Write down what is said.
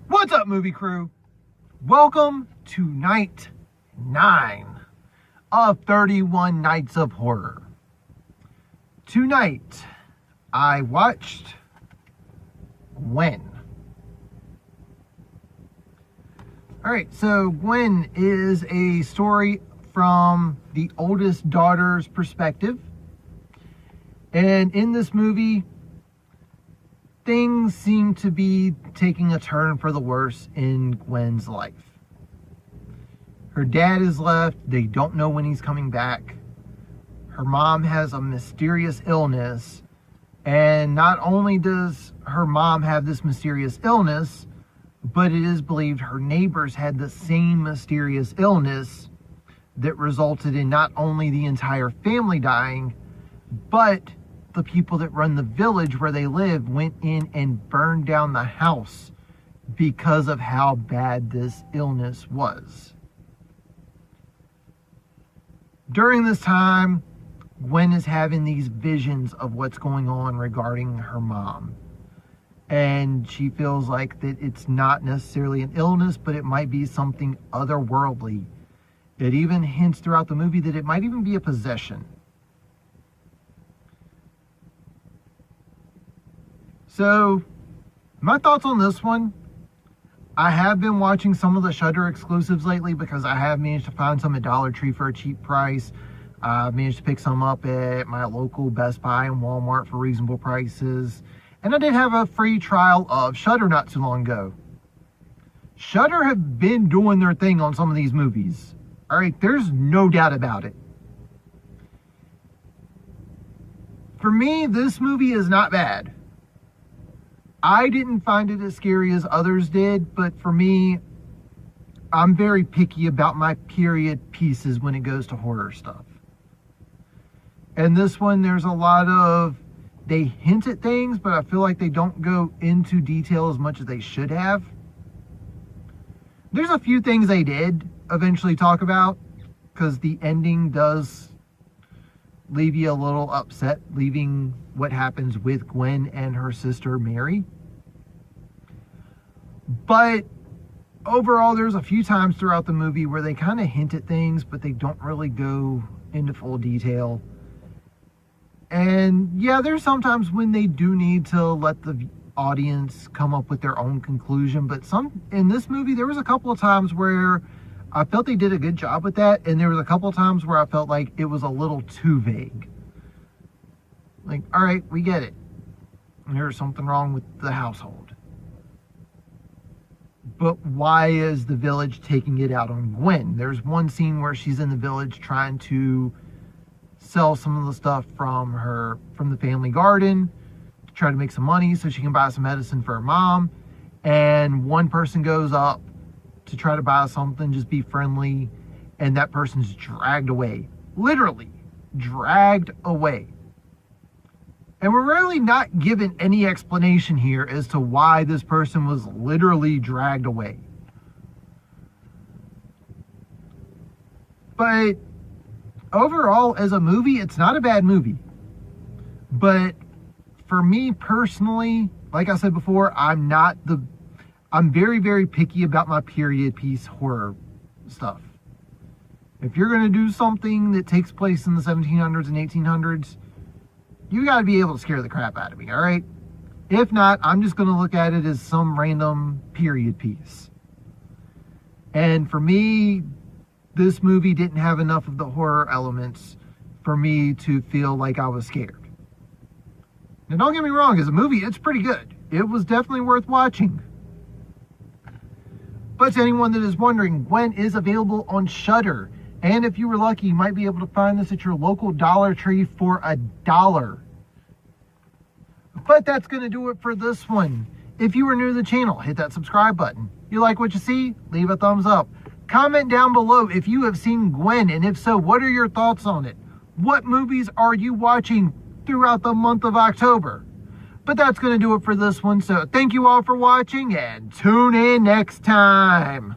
What's up, movie crew? Welcome to night 9 of 31 Nights of Horror. Tonight, I watched Gwen. Alright, so Gwen is a story from the oldest daughter's perspective. And in this movie, things seem to be taking a turn for the worse in Gwen's life. Her dad is left. They don't know when he's coming back. Her mom has a mysterious illness. And not only does her mom have this mysterious illness, but it is believed her neighbors had the same mysterious illness that resulted in not only the entire family dying, but the people that run the village where they live went in and burned down the house because of how bad this illness was. During this time, Gwen is having these visions of what's going on regarding her mom. And she feels like that it's not necessarily an illness, but it might be something otherworldly. It even hints throughout the movie that it might even be a possession. So, my thoughts on this one, I have been watching some of the Shudder exclusives lately because I have managed to find some at Dollar Tree for a cheap price. I managed to pick some up at my local Best Buy and Walmart for reasonable prices. And I did have a free trial of Shudder not too long ago. Shudder have been doing their thing on some of these movies. Alright, there's no doubt about it. For me, this movie is not bad. I didn't find it as scary as others did, but for me, I'm very picky about my period pieces when it goes to horror stuff. And this one, there's a lot of, they hint at things, but I feel like they don't go into detail as much as they should have. There's a few things they did eventually talk about, because the ending does leave you a little upset, leaving what happens with Gwen and her sister Mary. But overall, there's a few times throughout the movie where they kind of hint at things, but they don't really go into full detail. And yeah, there's sometimes when they do need to let the audience come up with their own conclusion, but in this movie, there was a couple of times where I felt they did a good job with that, and there was a couple of times where I felt like it was a little too vague. Like, all right, we get it. There's something wrong with the household. But why is the village taking it out on Gwen? There's one scene where she's in the village trying to sell some of the stuff from the family garden to try to make some money so she can buy some medicine for her mom. And one person goes up to try to buy something, just be friendly, and that person's dragged away. Literally, dragged away. And we're really not given any explanation here as to why this person was literally dragged away. But overall, as a movie, it's not a bad movie. But for me personally, like I said before, I'm very, very picky about my period piece horror stuff. If you're going to do something that takes place in the 1700s and 1800s, you got to be able to scare the crap out of me, all right? If not, I'm just going to look at it as some random period piece. And for me, this movie didn't have enough of the horror elements for me to feel like I was scared. Now, don't get me wrong, as a movie, it's pretty good. It was definitely worth watching. But to anyone that is wondering, Gwen is available on Shudder. And if you were lucky, you might be able to find this at your local Dollar Tree for $1. But that's going to do it for this one. If you are new to the channel, hit that subscribe button. You like what you see? Leave a thumbs up. Comment down below if you have seen Gwen, and if so, what are your thoughts on it? What movies are you watching throughout the month of October? But that's going to do it for this one. So thank you all for watching, and tune in next time.